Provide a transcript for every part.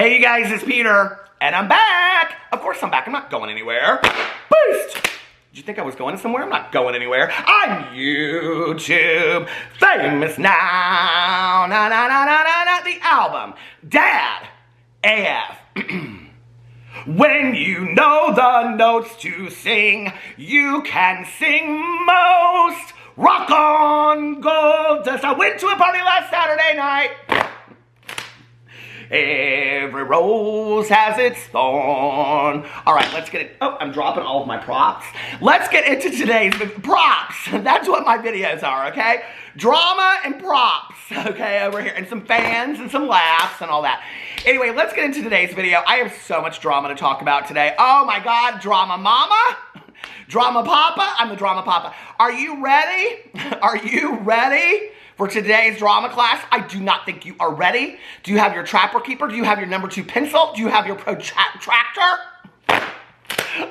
Hey you guys, it's Peter, and I'm back. Of course I'm back, I'm not going anywhere. Boost! Did you think I was going somewhere? I'm not going anywhere. I'm YouTube famous now. Na na na na na na. The album, Dad AF. When you know the notes to sing, you can sing most. Rock on gold dust. I went to a party last Saturday night. Every rose has its thorn. All right, let's get it. Oh, I'm dropping all of my props. Let's get into today's props. That's what my videos are, okay? Drama and props, okay, over here. And some fans and some laughs and all that. Anyway, let's get into today's video. I have so much drama to talk about today. Oh my God, drama mama. Drama papa. I'm the drama papa. Are you ready? Are you ready? For today's drama class? I do not think you are ready. Do you have your trapper keeper? Do you have your number 2 pencil? Do you have your protractor?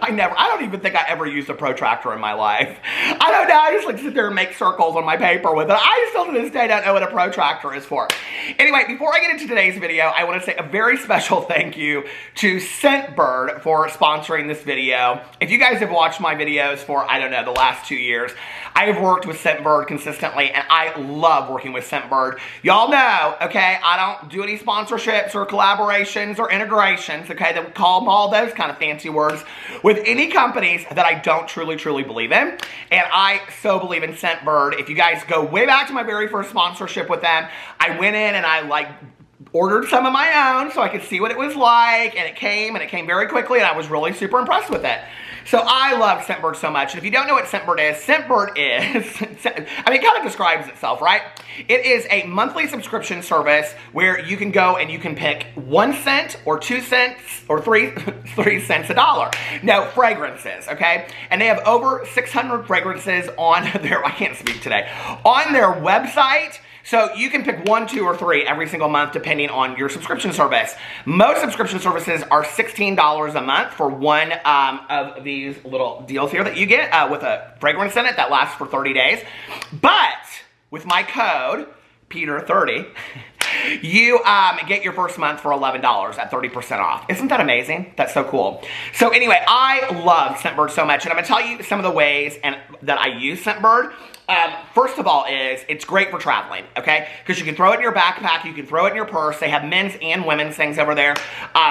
I don't even think I ever used a protractor in my life. I don't know, I just like sit there and make circles on my paper with it. I still to this day don't know what a protractor is for. Anyway, before I get into today's video, I want to say a very special thank you to Scentbird for sponsoring this video. If you guys have watched my videos for, I don't know, the last 2 years, I have worked with Scentbird consistently, and I love working with Scentbird. Y'all know, okay, I don't do any sponsorships or collaborations or integrations, okay, that we call them all those kind of fancy words, with any companies that I don't truly believe in. And I so believe in Scentbird. If you guys go way back to my very first sponsorship with them, I went in and I like ordered some of my own so I could see what it was like, and it came very quickly, and I was really super impressed with it. So I love Scentbird so much. And if you don't know what Scentbird is, I mean, it kind of describes itself, right? It is a monthly subscription service where you can go and you can pick 1 cent or 2 cents or 3 cents a dollar. No, fragrances, okay? And they have over 600 fragrances on their, I can't speak today, on their website. So you can pick 1, 2, or 3 every single month depending on your subscription service. Most subscription services are $16 a month for one of these little deals here that you get with a fragrance in it that lasts for 30 days. But with my code, Peter30, you get your first month for $11 at 30% off. Isn't that amazing? That's so cool. So anyway, I love Scentbird so much, and I'm going to tell you some of the ways that I use Scentbird. First of all it's great for traveling, okay? Because you can throw it in your backpack, you can throw it in your purse. They have men's and women's things over there.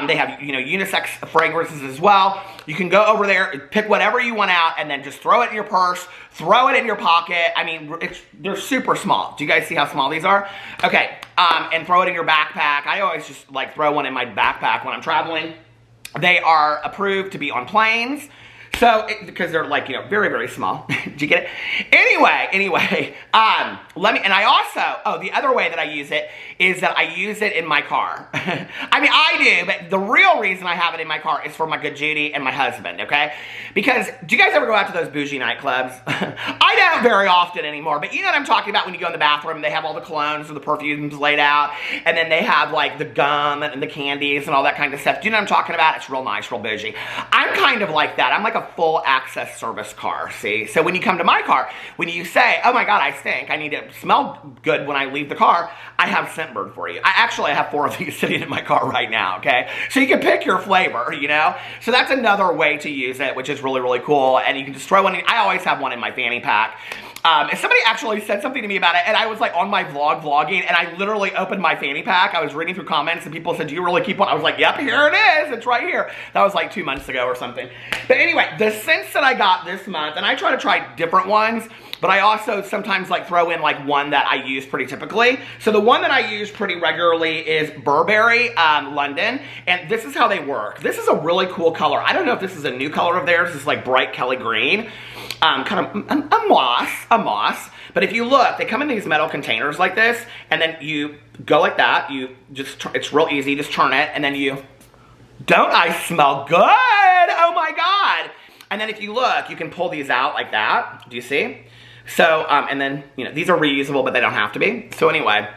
They have, you know, unisex fragrances as well. You can go over there, pick whatever you want out, and then just throw it in your purse, throw it in your pocket. I mean, they're super small. Do you guys see how small these are? Okay, and throw it in your backpack. I always just like throw one in my backpack when I'm traveling. They are approved to be on planes. So, because they're like, you know, very small. Did you get it? Anyway, and I also, the other way that I use it is that I use it in my car. I mean, I do, but the real reason I have it in my car is for my good Judy and my husband, okay? Because, do you guys ever go out to those bougie nightclubs? I don't very often anymore, but you know what I'm talking about when you go in the bathroom, they have all the colognes or the perfumes laid out, and then they have like the gum and the candies and all that kind of stuff. Do you know what I'm talking about? It's real nice, real bougie. I'm kind of like that. I'm like a full access service car, see? So when you come to my car, when you say, oh my God, I stink, I need to smell good when I leave the car, I have Scentbird for you. I have 4 of these sitting in my car right now, okay? So you can pick your flavor, you know? So that's another way to use it, which is really cool. And you can just throw one in. I always have one in my fanny pack. And somebody actually said something to me about it, and I was like on my vlogging, and I literally opened my fanny pack. I was reading through comments, and people said, do you really keep one? I was like, yep, here it is. It's right here. That was like 2 months ago or something. But anyway, the scents that I got this month, and I try to try different ones, but I also sometimes like throw in like one that I use pretty typically. So the one that I use pretty regularly is Burberry London, and this is how they work. This is a really cool color. I don't know if this is a new color of theirs. It's like bright Kelly green. Kind of a moss. But if you look, they come in these metal containers like this, and then you go like that. You just, it's real easy, just turn it, and then don't I smell good? Oh my God. And then if you look, you can pull these out like that. Do you see? So, and then, you know, these are reusable, but they don't have to be. So anyway,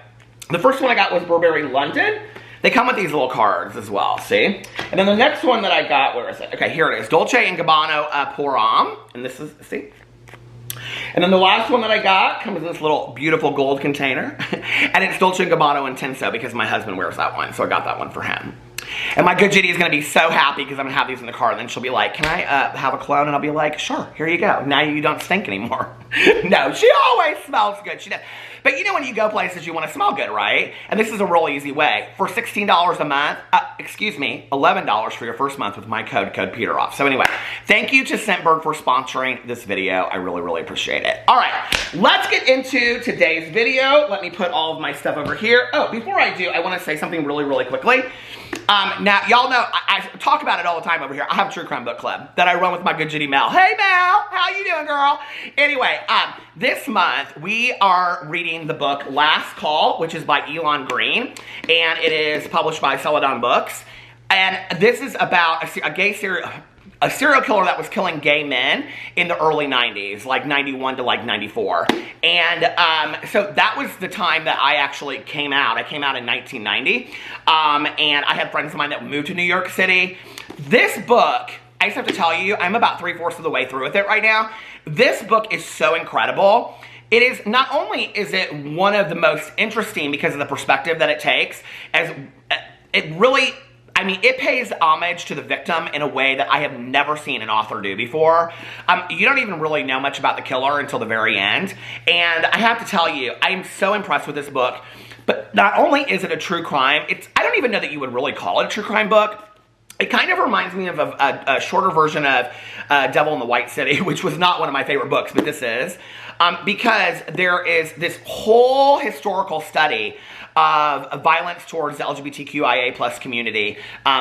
the first one I got was Burberry London. They come with these little cards as well, see? And then the next one that I got, where is it? Okay, here it is. Dolce & Gabbana Pour Homme. And this is, see? And then the last one that I got comes in this little beautiful gold container. And it's Dolce & Gabbana Intenso because my husband wears that one, so I got that one for him. And my good Judy is going to be so happy because I'm going to have these in the car. And then she'll be like, can I have a cologne? And I'll be like, sure, here you go. Now you don't stink anymore. No, she always smells good. She does. But you know when you go places, you want to smell good, right? And this is a real easy way. For $16 a month, $11 for your first month with my code Peter off. So anyway, thank you to Scentbird for sponsoring this video. I really, really appreciate it. All right, let's get into today's video. Let me put all of my stuff over here. Oh, before I do, I want to say something really, really quickly. Now, y'all know, I talk about it all the time over here. I have a true crime book club that I run with my good Judy Mel. Hey, Mel, how you doing, girl? Anyway, this month, we are reading the book Last Call, which is by Elon Green, and it is published by Celadon Books. And this is about a serial killer that was killing gay men in the early 90s, like 91 to like 94. And so that was the time that I actually came out. I came out in 1990. And I had friends of mine that moved to New York City. This book, I just have to tell you, I'm about 3/4 of the way through with it right now. This book is so incredible. It is, not only is it one of the most interesting because of the perspective that it takes, as it really, I mean, it pays homage to the victim in a way that I have never seen an author do before. You don't even really know much about the killer until the very end. And I have to tell you, I am so impressed with this book. But not only is it a true crime, I don't even know that you would really call it a true crime book. It kind of reminds me of a shorter version of Devil in the White City, which was not one of my favorite books, but this is. Because there is this whole historical study of violence towards the LGBTQIA plus community,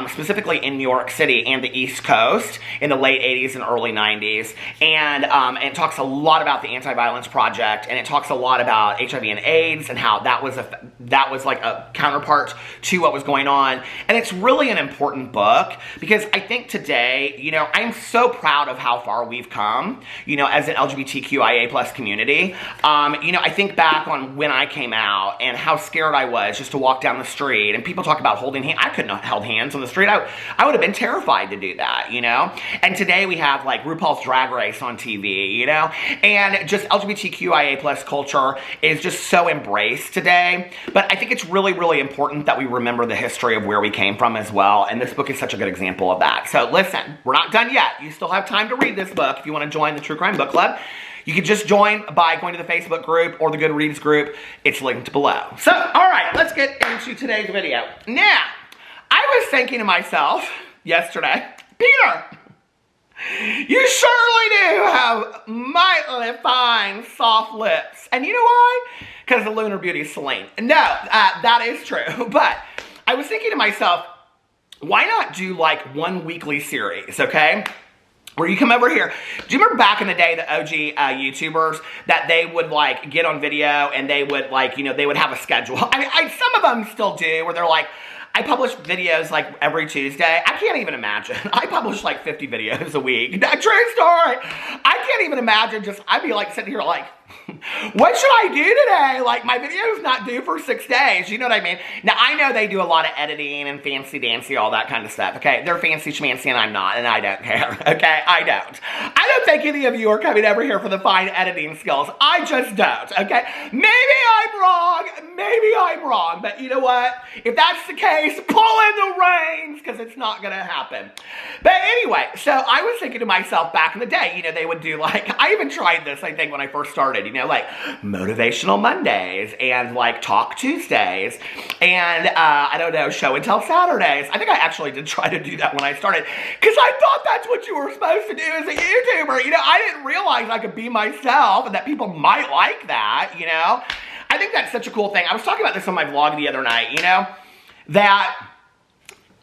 specifically in New York City and the East Coast in the late 80s and early 90s. And it talks a lot about the Anti-Violence Project, and it talks a lot about HIV and AIDS and how that was like a counterpart to what was going on. And it's really an important book because I think today, you know, I'm so proud of how far we've come, you know, as an LGBTQIA plus community. You know, I think back on when I came out and how scared I was just to walk down the street, and people talk about holding hands. I couldn't have held hands on the street. I would have been terrified to do that, you know? And today we have like RuPaul's Drag Race on TV, you know? And just LGBTQIA plus culture is just so embraced today. But I think it's really, really important that we remember the history of where we came from as well. And this book is such a good example of that. So listen, we're not done yet. You still have time to read this book if you want to join the True Crime Book Club. You can just join by going to the Facebook group or the Goodreads group. It's linked below. So, all right, let's get into today's video. Now, I was thinking to myself yesterday, Peter, you surely do have mightily fine, soft lips. And you know why? Because the Lunar Beauty is Celine. No, that is true. But I was thinking to myself, why not do like one weekly series, okay? Where you come over here. Do you remember back in the day, the OG YouTubers, that they would like get on video and they would like, you know, they would have a schedule. I mean, some of them still do, where they're like, I publish videos like every Tuesday. I can't even imagine. I publish like 50 videos a week. True story. I can't even imagine I'd be like sitting here like, what should I do today? Like, my video's not due for 6 days. You know what I mean? Now, I know they do a lot of editing and fancy-dancy, all that kind of stuff, okay? They're fancy-schmancy and I'm not, and I don't care, okay? I don't think any of you are coming over here for the fine editing skills. I just don't, okay? Maybe I'm wrong, but you know what? If that's the case, pull in the reins, because it's not gonna happen. But anyway, so I was thinking to myself back in the day, you know, they would do like, I even tried this, I think, when I first started, you know, like Motivational Mondays and like Talk Tuesdays and I don't know, Show and Tell Saturdays. I think I actually did try to do that when I started because I thought that's what you were supposed to do as a YouTuber. You know, I didn't realize I could be myself and that people might like that, you know. I think that's such a cool thing. I was talking about this on my vlog the other night, you know, that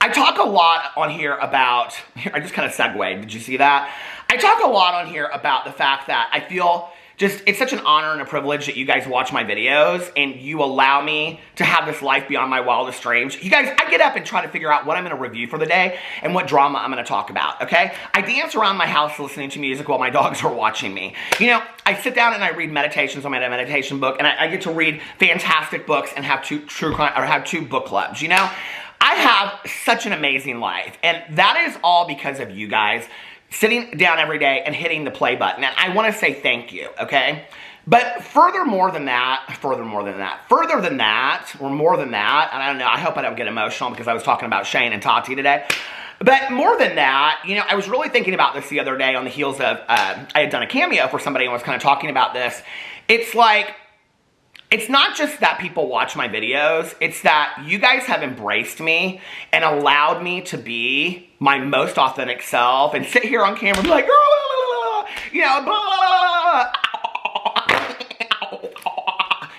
I talk a lot on here about, I just kind of segued, did you see that? I talk a lot on here about the fact that I feel just, it's such an honor and a privilege that you guys watch my videos and you allow me to have this life beyond my wildest dreams. You guys, I get up and try to figure out what I'm going to review for the day and what drama I'm going to talk about, okay? I dance around my house listening to music while my dogs are watching me. You know, I sit down and I read meditations on my meditation book, and I get to read fantastic books and have two book clubs, you know? I have such an amazing life, and that is all because of you guys sitting down every day and hitting the play button. And I want to say thank you, okay? But further than that, or more than that, and I don't know, I hope I don't get emotional because I was talking about Shane and Tati today. But more than that, you know, I was really thinking about this the other day on the heels of, I had done a cameo for somebody and was kind of talking about this. It's like, it's not just that people watch my videos, it's that you guys have embraced me and allowed me to be my most authentic self and sit here on camera and be like, you know,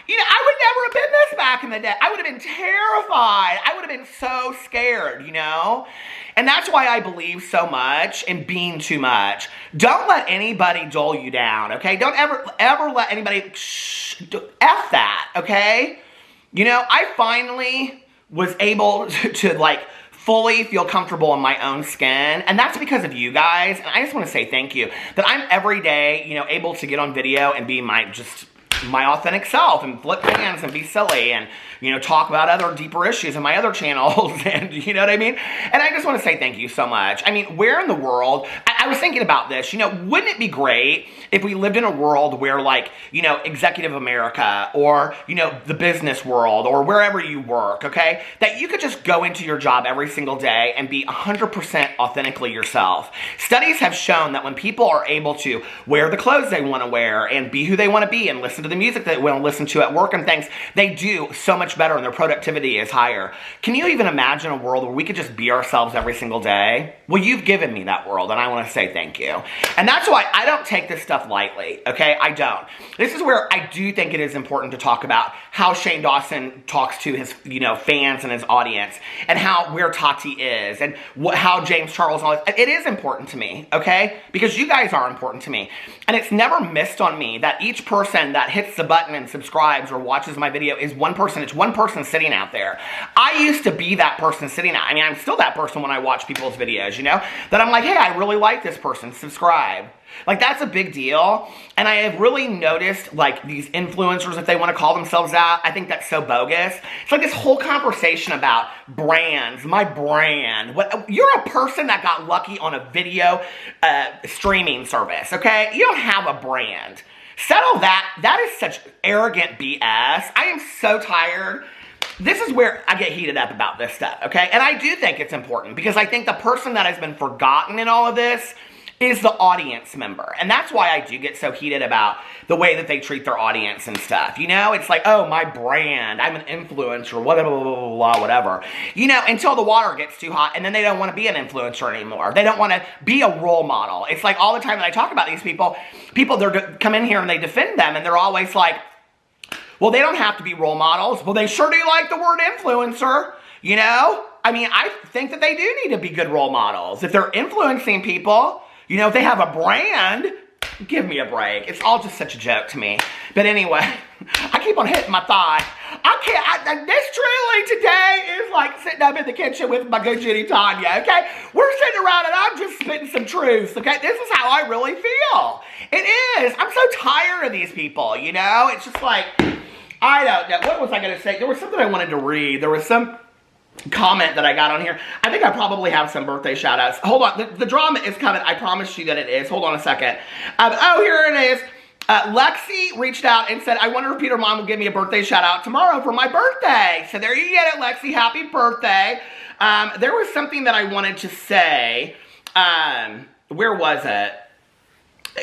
you know, I would never have been this back in the day. I would have been terrified. I would have been so scared, you know? And that's why I believe so much in being too much. Don't let anybody dull you down, okay? Don't ever let anybody F that, okay? You know, I finally was able to like, fully feel comfortable in my own skin, and that's because of you guys, and I just want to say thank you, that I'm every day, you know, able to get on video and be my authentic self and flip fans and be silly and, you know, talk about other deeper issues in my other channels and, you know what I mean? And I just want to say thank you so much. I mean, where in the world, I was thinking about this, you know, wouldn't it be great if we lived in a world where like, you know, executive America or, you know, the business world or wherever you work, okay, that you could just go into your job every single day and be 100% authentically yourself. Studies have shown that when people are able to wear the clothes they want to wear and be who they want to be and listen to the music they want to listen to at work and things, they do so much better and their productivity is higher. Can you even imagine a world where we could just be ourselves every single day? Well, you've given me that world and I want to say thank you. And that's why I don't take this stuff lightly, okay? I don't. This is where I do think it is important to talk about how Shane Dawson talks to his, you know, fans and his audience and where Tati is and how James Charles and all this. It is important to me, okay? Because you guys are important to me. And it's never missed on me that each person that hits the button and subscribes or watches my video is one person. It's one person sitting out there. I used to be that person sitting out. I mean, I'm still that person when I watch people's videos, you know? That I'm like, hey, I really like this person. Subscribe. Like, that's a big deal. And I have really noticed, like, these influencers, if they want to call themselves that, I think that's so bogus. It's like this whole conversation about brands, my brand. You're a person that got lucky on a video streaming service, okay? You don't have a brand. Settle that. That is such arrogant BS. I am so tired. This is where I get heated up about this stuff, okay? And I do think it's important because I think the person that has been forgotten in all of this is the audience member. And that's why I do get so heated about the way that they treat their audience and stuff. You know, it's like, oh, my brand, I'm an influencer, whatever, blah, blah, blah, blah, whatever. You know, until the water gets too hot and then they don't want to be an influencer anymore. They don't want to be a role model. It's like all the time that I talk about these people they're come in here and they defend them and they're always like, well, they don't have to be role models. Well, they sure do like the word influencer, you know? I mean, I think that they do need to be good role models. If they're influencing people, you know, if they have a brand, give me a break. It's all just such a joke to me. But anyway, I keep on hitting my thigh. This truly today is like sitting up in the kitchen with my good Judy Tanya, okay? We're sitting around and I'm just spitting some truths, okay? This is how I really feel. It is. I'm so tired of these people, you know? It's just like, I don't know. What was I going to say? There was something I wanted to read. There was some comment that I got on here. I think I probably have some birthday shout outs. Hold on. The drama is coming. I promise you that it is. Hold on a second. Oh, here it is. Lexi reached out and said, I wonder if Peter Monn will give me a birthday shout out tomorrow for my birthday. So there you get it, Lexi. Happy birthday. There was something that I wanted to say. Where was it?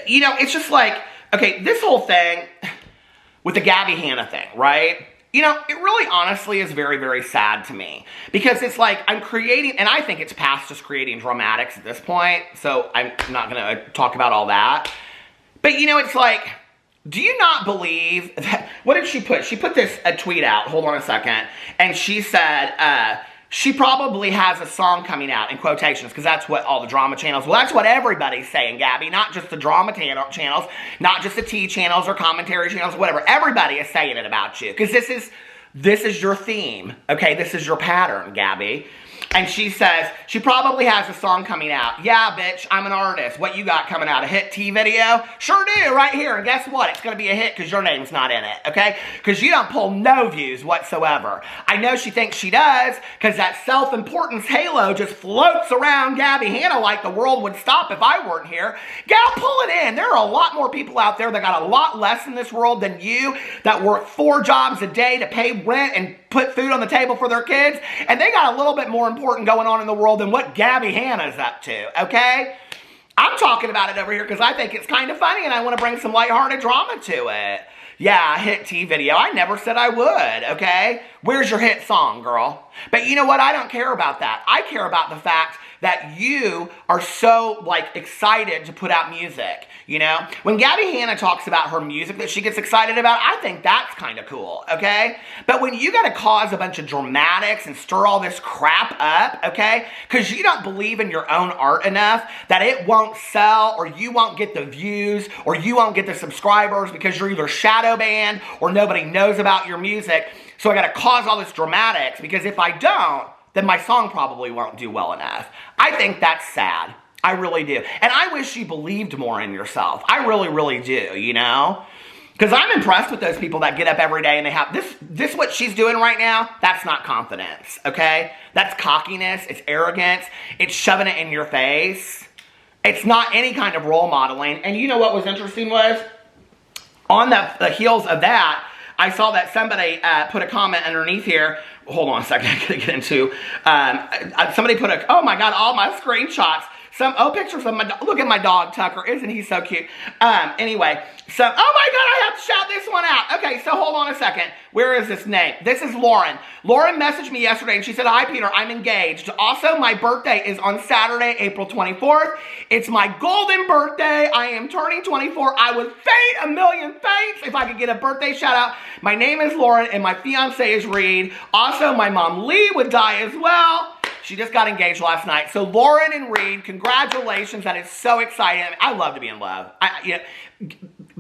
You know, it's just like, okay, this whole thing with the Gabriella Hanna thing, right? You know, it really honestly is very, very sad to me because it's like I'm creating, and I think it's past just creating dramatics at this point, so I'm not going to talk about all that. But, you know, it's like, do you not believe that, what did she put? She put a tweet out, hold on a second, and she said, she probably has a song coming out, in quotations, because that's what all the drama channels, well, that's what everybody's saying, Gabby, not just the drama channels, not just the tea channels or commentary channels, whatever. Everybody is saying it about you, because this is your theme, okay? This is your pattern, Gabby. And she says, she probably has a song coming out. Yeah, bitch, I'm an artist. What you got coming out? A hit T video? Sure do, right here. And guess what? It's going to be a hit because your name's not in it, okay? Because you don't pull no views whatsoever. I know she thinks she does because that self-importance halo just floats around Gabby Hanna like the world would stop if I weren't here. Gal, pull it in. There are a lot more people out there that got a lot less in this world than you, that work 4 jobs a day to pay rent and put food on the table for their kids, and they got a little bit more important going on in the world than what Gabby Hanna's up to, okay? I'm talking about it over here because I think it's kind of funny and I want to bring some lighthearted drama to it. Yeah, hit T video. I never said I would, okay? Where's your hit song, girl? But you know what? I don't care about that. I care about the fact that you are so, like, excited to put out music, you know? When Gabby Hanna talks about her music that she gets excited about, I think that's kind of cool, okay? But when you gotta cause a bunch of dramatics and stir all this crap up, okay? Because you don't believe in your own art enough that it won't sell, or you won't get the views, or you won't get the subscribers because you're either shadow banned or nobody knows about your music. So I gotta cause all this dramatics because if I don't, then my song probably won't do well enough. I think that's sad. I really do. And I wish you believed more in yourself. I really, really do, you know? Because I'm impressed with those people that get up every day and they have, this what she's doing right now, that's not confidence, okay? That's cockiness, it's arrogance, it's shoving it in your face. It's not any kind of role modeling. And you know what was interesting was, on the heels of that, I saw that somebody put a comment underneath here. Hold on a second, I gotta get into. Somebody put oh my God, all my screenshots. Pictures of my dog. Look at my dog, Tucker. Isn't he so cute? Anyway, oh my God, I have to shout this one out. Okay, so hold on a second. Where is this name? This is Lauren. Lauren messaged me yesterday and she said, hi, Peter, I'm engaged. Also, my birthday is on Saturday, April 24th. It's my golden birthday. I am turning 24. I would faint a million faints if I could get a birthday shout out. My name is Lauren and my fiance is Reed. Also, my mom, Lee, would die as well. She just got engaged last night. So Lauren and Reed, congratulations. That is so exciting. I love to be in love. You know,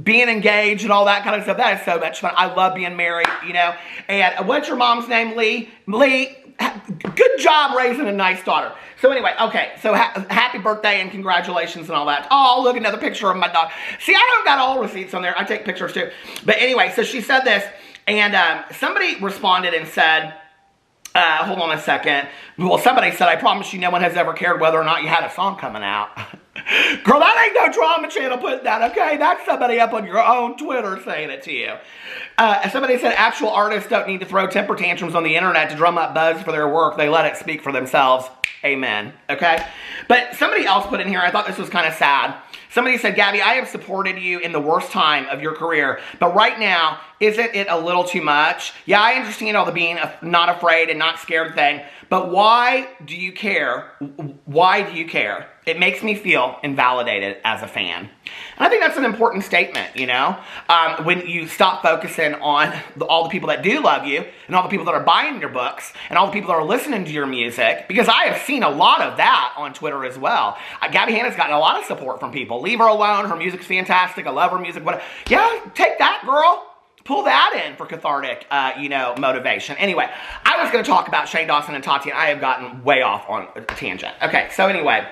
being engaged and all that kind of stuff, that is so much fun. I love being married, you know. And what's your mom's name, Lee? Lee, good job raising a nice daughter. So anyway, okay, so happy birthday and congratulations and all that. Oh, look, another picture of my dog. See, I don't got all receipts on there. I take pictures too. But anyway, so she said this, and somebody responded and said, hold on a second. Well, somebody said, I promise you no one has ever cared whether or not you had a song coming out. Girl, that ain't no drama channel putting that, okay? That's somebody up on your own Twitter saying it to you. Somebody said, actual artists don't need to throw temper tantrums on the internet to drum up buzz for their work. They let it speak for themselves. Amen, okay? But somebody else put in here, I thought this was kind of sad. Somebody said, Gabby, I have supported you in the worst time of your career, but right now, isn't it a little too much? Yeah, I understand all the being not afraid and not scared thing, but why do you care? Why do you care? It makes me feel invalidated as a fan. And I think that's an important statement, you know? When you stop focusing on all the people that do love you, and all the people that are buying your books, and all the people that are listening to your music, because I have seen a lot of that on Twitter as well. Gabby Hanna's gotten a lot of support from people. Leave her alone, her music's fantastic, I love her music, whatever. Yeah, take that, girl. Pull that in for cathartic, you know, motivation. Anyway, I was going to talk about Shane Dawson and Tati, and I have gotten way off on a tangent. Okay, so anyway,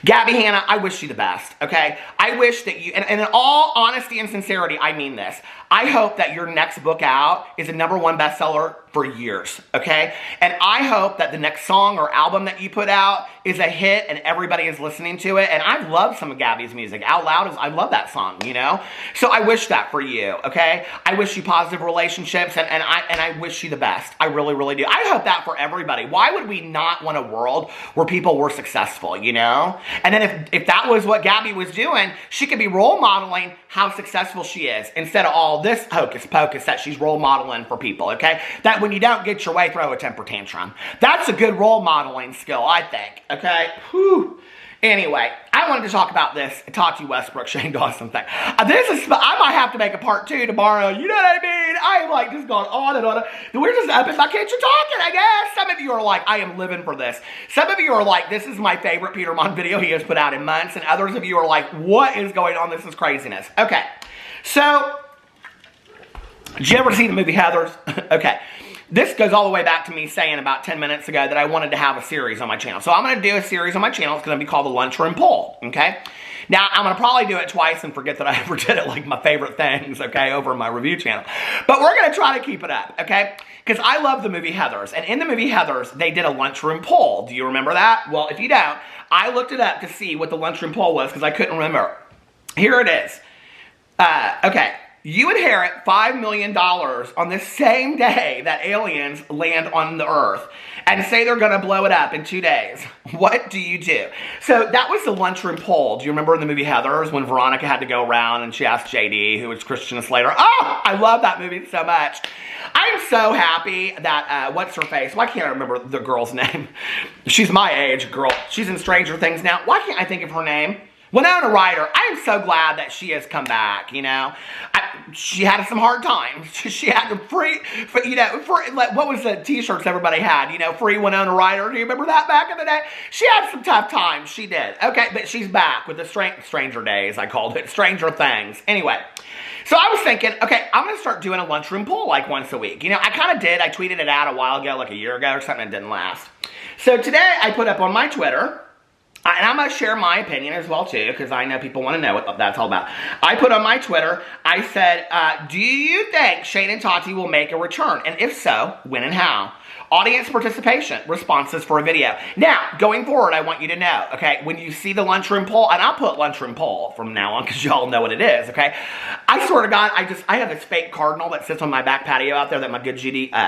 Gabby Hanna, I wish you the best, okay? I wish that you, and in all honesty and sincerity, I mean this. I hope that your next book out is a #1 bestseller for years, okay? And I hope that the next song or album that you put out is a hit and everybody is listening to it. And I've loved some of Gabby's music. Out Loud, I love that song, you know? So I wish that for you, okay? I wish you positive relationships and I wish you the best. I really, really do. I hope that for everybody. Why would we not want a world where people were successful, you know? And then if that was what Gabby was doing, she could be role modeling how successful she is instead of all this hocus pocus that she's role modeling for people, okay? That when you don't get your way, throw a temper tantrum. That's a good role modeling skill, I think, okay? Whew. Anyway, I wanted to talk about this Tati Westbrook, Shane Dawson thing. I might have to make a part 2 tomorrow. You know what I mean? I am like just going on and on. We're just up in my kitchen talking, I guess. Some of you are like, I am living for this. Some of you are like, this is my favorite Peter Monn video he has put out in months. And others of you are like, what is going on? This is craziness. Okay, so did you ever see the movie Heathers? Okay. this goes all the way back to me saying about 10 minutes ago that I wanted to have a series on my channel. So I'm going to do a series on my channel. It's going to be called the Lunchroom Poll, okay? Now, I'm going to probably do it twice and forget that I ever did it, like my favorite things, okay, over my review channel. But we're going to try to keep it up, okay? Because I love the movie Heathers. And in the movie Heathers, they did a lunchroom poll. Do you remember that? Well, if you don't, I looked it up to see what the lunchroom poll was because I couldn't remember. Here it is. Okay. You inherit $5 million on the same day that aliens land on the Earth and say they're going to blow it up in 2 days. What do you do? So that was the lunchroom poll. Do you remember in the movie Heathers when Veronica had to go around and she asked JD, who was Christian Slater? Oh, I love that movie so much. I'm so happy that, what's her face? Why can't I remember the girl's name? She's my age, girl. She's in Stranger Things now. Why can't I think of her name? Winona Ryder, I am so glad that she has come back, you know. She had some hard times. She had to like, what was the t-shirts everybody had? You know, free Winona Ryder. Do you remember that back in the day? She had some tough times. She did. Okay, but she's back with the Stranger Days, I called it. Stranger Things. Anyway, so I was thinking, okay, I'm going to start doing a lunchroom poll like once a week. You know, I kind of did. I tweeted it out a while ago, like a year ago or something. It didn't last. So today I put up on my Twitter, and I'm going to share my opinion as well, too, because I know people want to know what that's all about. I put on my Twitter, I said, do you think Shane and Tati will make a return? And if so, when and how? Audience participation, responses for a video. Now, going forward, I want you to know, okay, when you see the lunchroom poll, and I'll put lunchroom poll from now on because y'all know what it is, okay? I swear to God, I have this fake cardinal that sits on my back patio out there that my good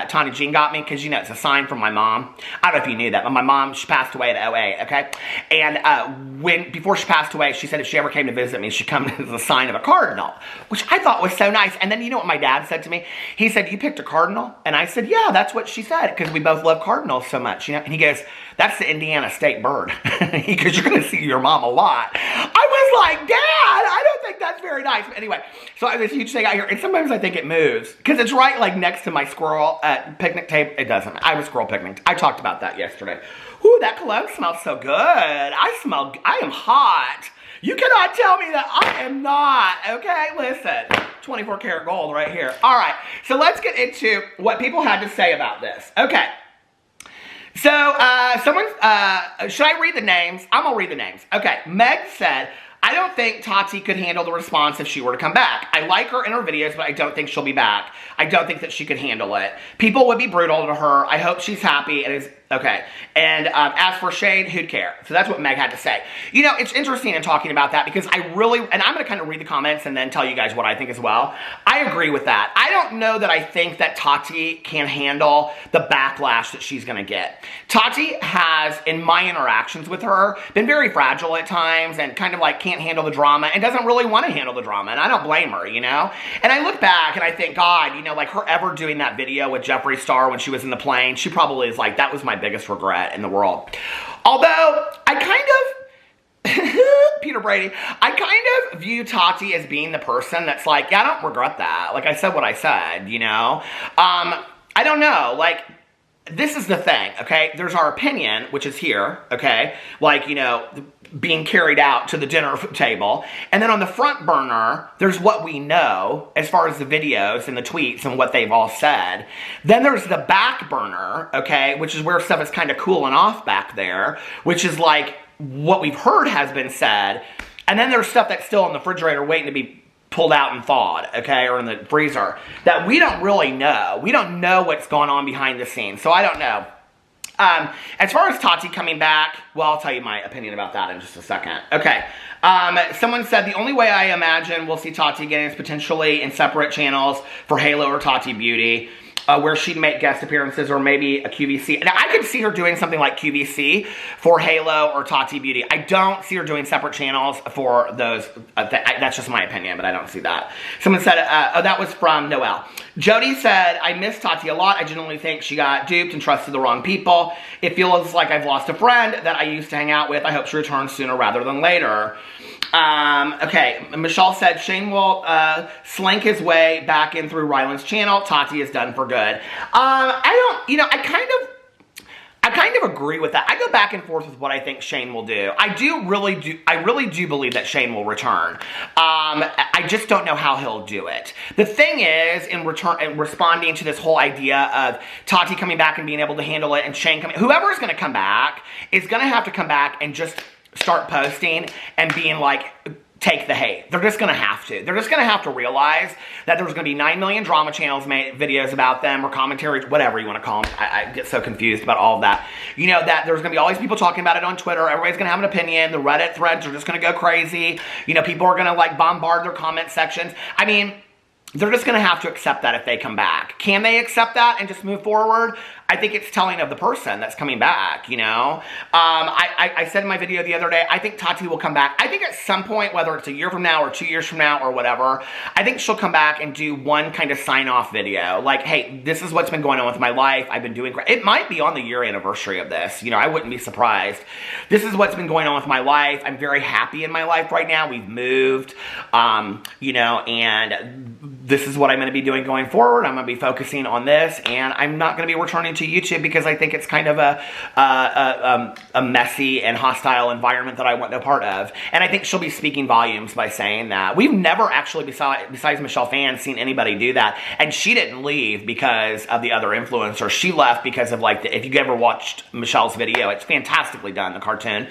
Tawny Jean got me because, you know, it's a sign from my mom. I don't know if you knew that, but my mom, she passed away at 08, okay? And before she passed away, she said if she ever came to visit me, she'd come as a sign of a cardinal, which I thought was so nice. And then you know what my dad said to me? He said, you picked a cardinal? And I said, yeah, that's what she said, because we both love cardinals so much, you know. And he goes, that's the Indiana state bird. Because you're going to see your mom a lot. I was like, Dad, I don't think that's very nice. But anyway, so I have this huge thing out here, and sometimes I think it moves because it's right like next to my squirrel picnic table. It doesn't. I have a squirrel picnic. I talked about that yesterday. Ooh, that cologne smells so good. I am hot. You cannot tell me that I am not, okay? Listen, 24 karat gold right here. All right, so let's get into what people had to say about this. Okay, so should I read the names? I'm gonna read the names. Okay, Meg said, I don't think Tati could handle the response if she were to come back. I like her in her videos, but I don't think she'll be back. I don't think that she could handle it. People would be brutal to her. I hope she's happy and is okay. And as for Shane, who'd care? So that's what Meg had to say. You know, it's interesting in talking about that because I really, and I'm going to kind of read the comments and then tell you guys what I think as well. I agree with that. I don't know that I think that Tati can handle the backlash that she's going to get. Tati has, in my interactions with her, been very fragile at times and kind of like can't handle the drama and doesn't really want to handle the drama. And I don't blame her, you know? And I look back and I think, God, you know, like her ever doing that video with Jeffree Star when she was in the plane, she probably is like, that was my biggest regret in the world. Although, I kind of, Peter Brady, I kind of view Tati as being the person that's like, yeah, I don't regret that. Like, I said what I said, you know? I don't know, like, this is the thing, okay? There's our opinion, which is here, okay? Like, you know, being carried out to the dinner table. And then on the front burner, there's what we know as far as the videos and the tweets and what they've all said. Then there's the back burner, okay, which is where stuff is kind of cooling off back there, which is like what we've heard has been said. And then there's stuff that's still in the refrigerator waiting to be pulled out and thawed, okay, or in the freezer, that we don't really know. We don't know what's going on behind the scenes, so I don't know. As far as Tati coming back, well, I'll tell you my opinion about that in just a second. Okay, someone said, the only way I imagine we'll see Tati again is potentially in separate channels for Halo or Tati Beauty, where she'd make guest appearances or maybe a QVC. Now, I could see her doing something like QVC for Halo or Tati Beauty. I don't see her doing separate channels for those. That's just my opinion, but I don't see that. Someone said, oh, that was from Noelle. Jody said, I miss Tati a lot. I genuinely think she got duped and trusted the wrong people. It feels like I've lost a friend that I used to hang out with. I hope she returns sooner rather than later. Okay, Michelle said, Shane will slink his way back in through Ryland's channel. Tati is done for good. I kind of agree with that. I go back and forth with what I think Shane will do. I really do believe that Shane will return. I just don't know how he'll do it. The thing is, in responding to this whole idea of Tati coming back and being able to handle it, and Shane coming, whoever is going to come back is going to have to come back and just start posting and being like, take the hate. They're just going to have to. They're just going to have to realize that there's going to be 9 million drama channels made videos about them, or commentaries, whatever you want to call them. I get so confused about all of that. You know, that there's going to be all these people talking about it on Twitter. Everybody's going to have an opinion. The Reddit threads are just going to go crazy. You know, people are going to like bombard their comment sections. I mean, they're just going to have to accept that if they come back. Can they accept that and just move forward? I think it's telling of the person that's coming back, you know? I said in my video the other day, I think Tati will come back. I think at some point, whether it's a year from now or 2 years from now or whatever, I think she'll come back and do one kind of sign-off video. Like, hey, this is what's been going on with my life. I've been doing great. It might be on the year anniversary of this. You know, I wouldn't be surprised. This is what's been going on with my life. I'm very happy in my life right now. We've moved, you know, and this is what I'm going to be doing going forward. I'm going to be focusing on this, and I'm not going to be returning to YouTube because I think it's kind of a messy and hostile environment that I want no part of. And I think she'll be speaking volumes by saying that. We've never actually, besides Michelle Phan, seen anybody do that. And she didn't leave because of the other influencers. She left because of, like, if you ever watched Michelle's video, it's fantastically done, the cartoon.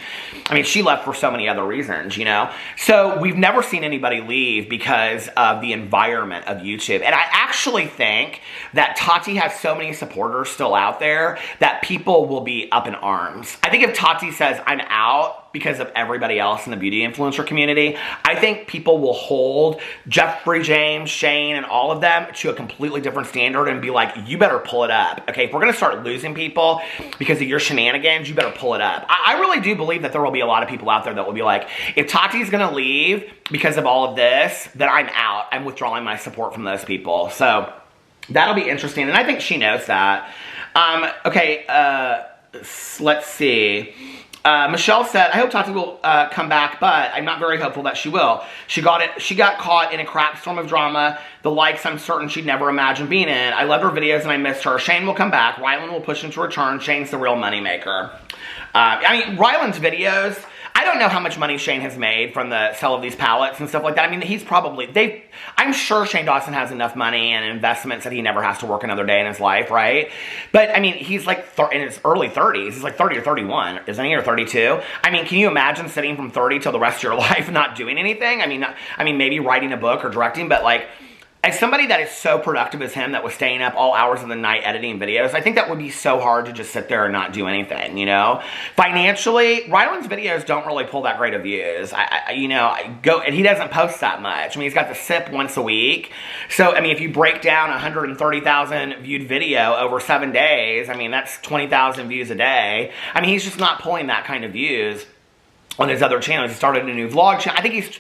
I mean, she left for so many other reasons, you know? So we've never seen anybody leave because of the environment of YouTube. And I actually think that Tati has so many supporters still out there that people will be up in arms. I think if Tati says, I'm out because of everybody else in the beauty influencer community, I think people will hold Jeffree James, Shane, and all of them to a completely different standard and be like, you better pull it up. Okay, if we're going to start losing people because of your shenanigans, you better pull it up. I really do believe that there will be a lot of people out there that will be like, if Tati's going to leave because of all of this, then I'm out. I'm withdrawing my support from those people. So that'll be interesting, and I think she knows that. Okay, let's see. Michelle said, I hope Tati will come back, but I'm not very hopeful that she will. She got caught in a crap storm of drama. The likes I'm certain she'd never imagined being in. I loved her videos and I missed her. Shane will come back. Rylan will push him to return. Shane's the real moneymaker. I mean, Rylan's videos, I don't know how much money Shane has made from the sale of these palettes and stuff like that. I mean, he's probably, I'm sure Shane Dawson has enough money and investments that he never has to work another day in his life, right? But, I mean, he's like in his early 30s. He's like 30 or 31, isn't he, or 32? I mean, can you imagine sitting from 30 till the rest of your life not doing anything? I mean, maybe writing a book or directing, but like, as somebody that is so productive as him, that was staying up all hours of the night editing videos, I think that would be so hard to just sit there and not do anything, you know? Financially, Rylan's videos don't really pull that great of views. And he doesn't post that much. I mean, he's got the sip once a week. So, I mean, if you break down a 130,000 viewed video over 7 days, I mean, that's 20,000 views a day. I mean, he's just not pulling that kind of views on his other channels. He started a new vlog channel. I think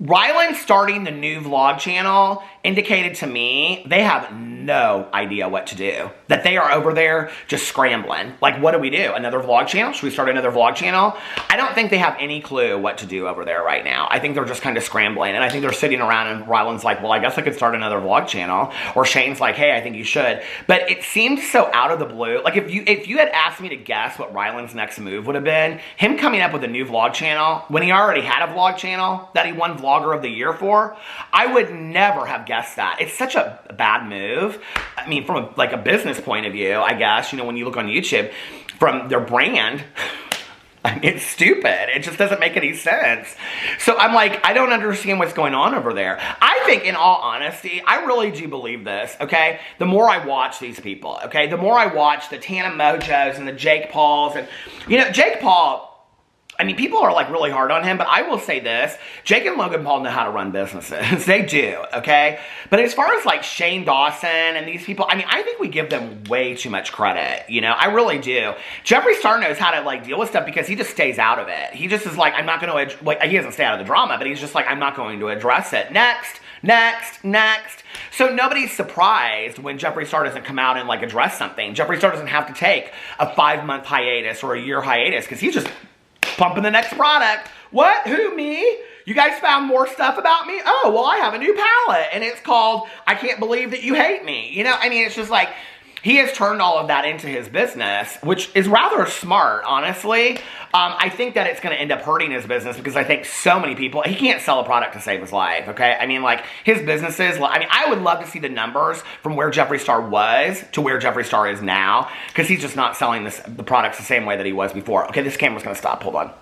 Rylan starting the new vlog channel indicated to me they have no idea what to do. That they are over there just scrambling. Like, what do we do? Another vlog channel? Should we start another vlog channel? I don't think they have any clue what to do over there right now. I think they're just kind of scrambling. And I think they're sitting around and Rylan's like, well, I guess I could start another vlog channel. Or Shane's like, hey, I think you should. But it seems so out of the blue. Like, if you had asked me to guess what Rylan's next move would have been, him coming up with a new vlog channel when he already had a vlog channel that he won Vlogger of the Year for, I would never have guessed that. It's such a bad move. I mean, from a business point of view, I guess, you know, when you look on YouTube, from their brand, I mean, it's stupid. It just doesn't make any sense. So I'm like, I don't understand what's going on over there. I think, in all honesty, I really do believe this, okay? The more I watch these people, okay? The more I watch the Tana Mojos and the Jake Pauls, and, you know, Jake Paul, I mean, people are like really hard on him, but I will say this, Jake and Logan Paul know how to run businesses. They do, okay? But as far as like Shane Dawson and these people, I mean, I think we give them way too much credit, you know? I really do. Jeffree Star knows how to like deal with stuff because he just stays out of it. He just is like, I'm not going to, like, he doesn't stay out of the drama, but he's just like, I'm not going to address it. Next, next, next. So nobody's surprised when Jeffree Star doesn't come out and like address something. Jeffree Star doesn't have to take a 5-month hiatus or a year hiatus because he's just pumping the next product. What? Who? Me? You guys found more stuff about me? Oh, well, I have a new palette, and it's called I Can't Believe That You Hate Me. You know, I mean, it's just like, he has turned all of that into his business, which is rather smart, honestly. I think that it's going to end up hurting his business because I think so many people, he can't sell a product to save his life, okay? I mean, like, his businesses, I mean, I would love to see the numbers from where Jeffree Star was to where Jeffree Star is now, because he's just not selling the products the same way that he was before. Okay, this camera's going to stop. Hold on.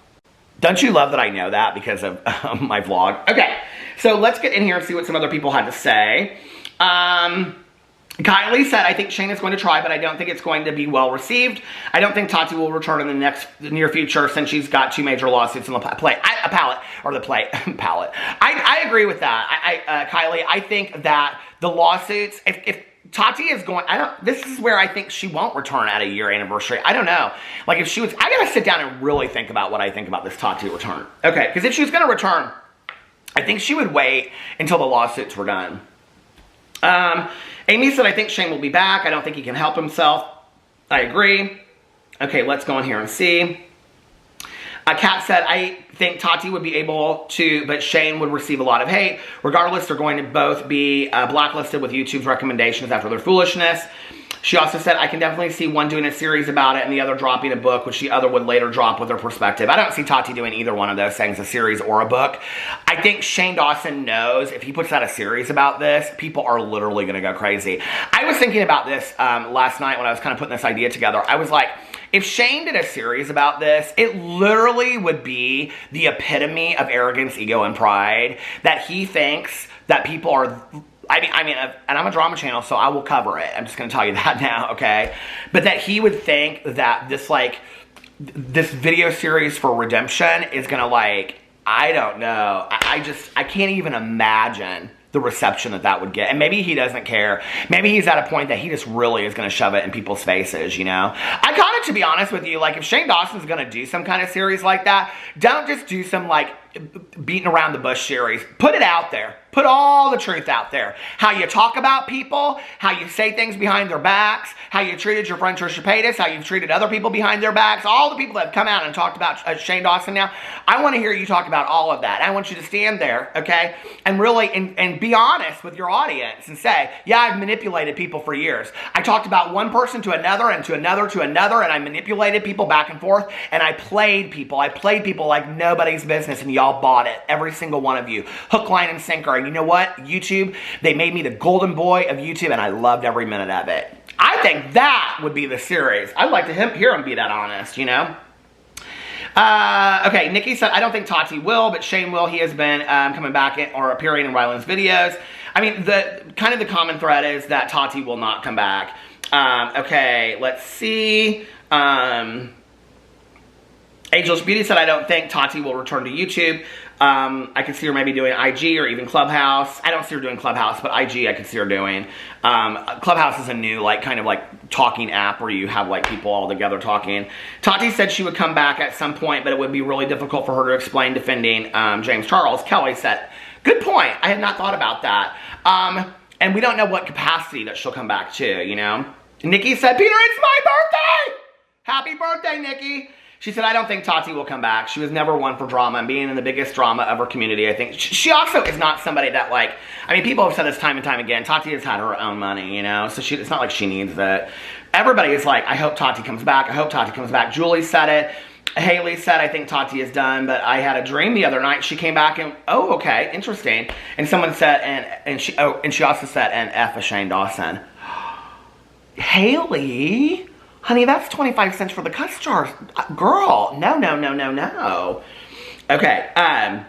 Don't you love that I know that because of my vlog? Okay, so let's get in here and see what some other people had to say. Kylie said, I think Shane is going to try, but I don't think it's going to be well received. I don't think Tati will return in the near future since she's got 2 major lawsuits on the plate. I agree with that. Kylie, I think that the lawsuits, if Tati is going, this is where I think she won't return at a year anniversary. I don't know. Like, if she was, I gotta sit down and really think about what I think about this Tati return. Okay, because if she was gonna return, I think she would wait until the lawsuits were done. Amy said, I think Shane will be back. I don't think he can help himself. I agree. Okay, let's go in here and see. Kat said, I think Tati would be able to, but Shane would receive a lot of hate. Regardless, they're going to both be blacklisted with YouTube's recommendations after their foolishness. She also said, I can definitely see one doing a series about it and the other dropping a book, which the other would later drop with her perspective. I don't see Tati doing either one of those things, a series or a book. I think Shane Dawson knows if he puts out a series about this, people are literally going to go crazy. I was thinking about this last night when I was kind of putting this idea together. I was like, if Shane did a series about this, it literally would be the epitome of arrogance, ego, and pride, that he thinks that people are... I mean, and I'm a drama channel, so I will cover it. I'm just going to tell you that now, okay? But that he would think that this video series for redemption is going to, I don't know. I can't even imagine the reception that would get. And maybe he doesn't care. Maybe he's at a point that he just really is going to shove it in people's faces, you know? I kind of, to be honest with you, if Shane Dawson's going to do some kind of series like that, don't just do some, beating around the bush series. Put it out there. Put all the truth out there. How you talk about people, how you say things behind their backs, how you treated your friend Trisha Paytas, how you've treated other people behind their backs, all the people that have come out and talked about Shane Dawson now. I want to hear you talk about all of that. I want you to stand there, okay, and really, and be honest with your audience and say, yeah, I've manipulated people for years. I talked about one person to another and to another to another, and I manipulated people back and forth, and I played people. I played people like nobody's business, and y'all bought it. Every single one of you. Hook, line, and sinker. And you know what? YouTube, they made me the golden boy of YouTube, and I loved every minute of it. I think that would be the series. I'd like to hear him be that honest, you know? Okay, Nikki said, I don't think Tati will, but Shane will. He has been coming back or appearing in Ryland's videos. I mean, the common thread is that Tati will not come back. Okay, let's see. Angel's Beauty said, I don't think Tati will return to YouTube. I could see her maybe doing IG or even Clubhouse. I don't see her doing Clubhouse, but IG I could see her doing. Clubhouse is a new, talking app where you have, people all together talking. Tati said she would come back at some point, but it would be really difficult for her to explain defending James Charles. Kelly said, good point. I had not thought about that. And we don't know what capacity that she'll come back to, you know? Nikki said, Peter, it's my birthday! Happy birthday, Nikki! She said, I don't think Tati will come back. She was never one for drama, and being in the biggest drama of her community, I think. She also is not somebody that, I mean, people have said this time and time again. Tati has had her own money, you know, so it's not like she needs it. Everybody is like, I hope Tati comes back. I hope Tati comes back. Julie said it. Haley said, I think Tati is done, but I had a dream the other night. She came back and, oh, okay, interesting. And someone said, and she also said, and F a Shane Dawson. Haley? Honey, that's 25 cents for the cuss jars. Girl, no. Okay,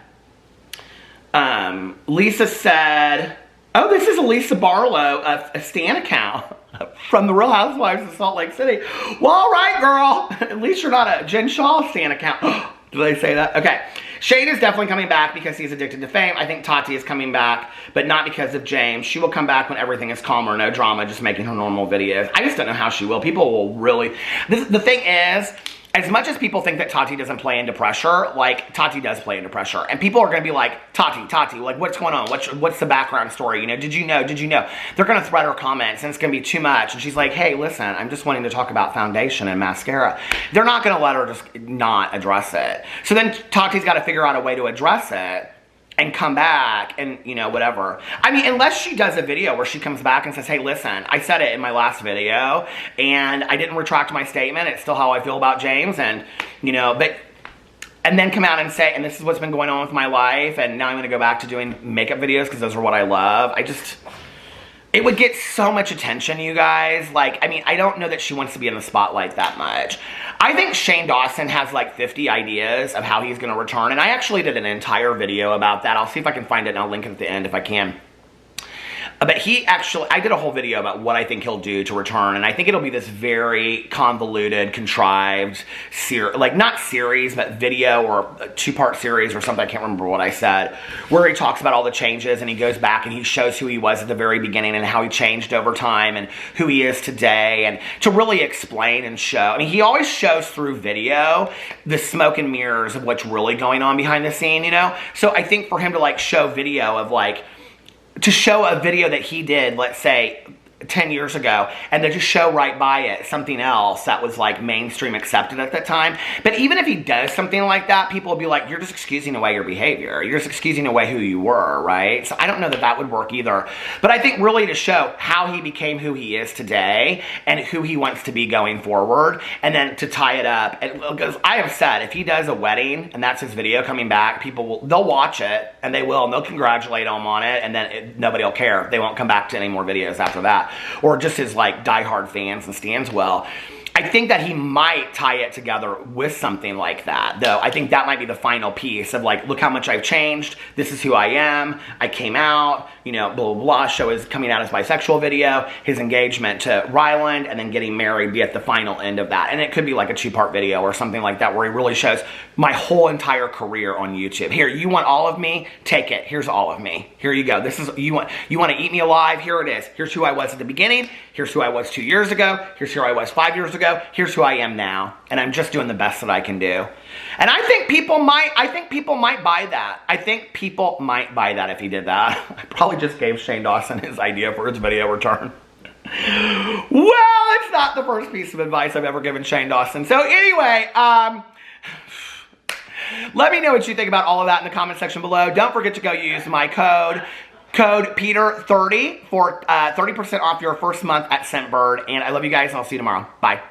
Lisa said, oh, this is a Lisa Barlow, a Stan account from the Real Housewives of Salt Lake City. Well, all right, girl. At least you're not a Jen Shaw Stan account. Did they say that? Okay. Shane is definitely coming back because he's addicted to fame. I think Tati is coming back, but not because of James. She will come back when everything is calmer, no drama, just making her normal videos. I just don't know how she will. People will really... The thing is, as much as people think that Tati doesn't play into pressure, Tati does play into pressure. And people are going to be like, Tati, what's going on? What's the background story? You know, did you know? They're going to thread her comments, and it's going to be too much. And she's like, hey, listen, I'm just wanting to talk about foundation and mascara. They're not going to let her just not address it. So then Tati's got to figure out a way to address it. and come back and, you know, whatever. I mean, unless she does a video where she comes back and says, hey, listen, I said it in my last video, and I didn't retract my statement. It's still how I feel about James, and, you know, but... And then come out and say, and this is what's been going on with my life, and now I'm going to go back to doing makeup videos because those are what I love. It would get so much attention, you guys. Like, I mean, I don't know that she wants to be in the spotlight that much. I think Shane Dawson has like 50 ideas of how he's going to return, and I actually did an entire video about that. I'll see if I can find it, and I'll link it at the end if I can. But I did a whole video about what I think he'll do to return, and I think it'll be this very convoluted, contrived, like not series, but video or a two-part series or something, I can't remember what I said, where he talks about all the changes, and he goes back and he shows who he was at the very beginning and how he changed over time and who he is today, and to really explain and show. I mean, he always shows through video the smoke and mirrors of what's really going on behind the scene, you know? So I think for him to like show video of like, to show a video that he did, let's say, 10 years ago, and then just show right by it something else that was like mainstream accepted at that time. But even if he does something like that, people will be like, you're just excusing away your behavior. You're just excusing away who you were, right? So I don't know that that would work either. But I think really to show how he became who he is today and who he wants to be going forward, and then to tie it up. Because I have said, if he does a wedding and that's his video coming back, they'll watch it, and they'll congratulate him on it, and then nobody will care. They won't come back to any more videos after that. Or just his like diehard fans and stands well. I think that he might tie it together with something like that, though. I think that might be the final piece of like, look how much I've changed. This is who I am. I came out, you know, blah, blah, blah. Show his coming out as bisexual video, his engagement to Ryland, and then getting married be at the final end of that. And it could be like a two-part video or something like that where he really shows my whole entire career on YouTube. Here, you want all of me? Take it. Here's all of me. Here you go. This is, you want to eat me alive? Here it is. Here's who I was at the beginning. Here's who I was 2 years ago. Here's who I was 5 years ago. Here's who I am now, and I'm just doing the best that I can do. And I think people might buy that. I think people might buy that if he did that. I probably just gave Shane Dawson his idea for his video return. Well, it's not the first piece of advice I've ever given Shane Dawson. So anyway, let me know what you think about all of that in the comment section below. Don't forget to go use my code Peter30 for 30% off your first month at Scentbird. And I love you guys, and I'll see you tomorrow. Bye.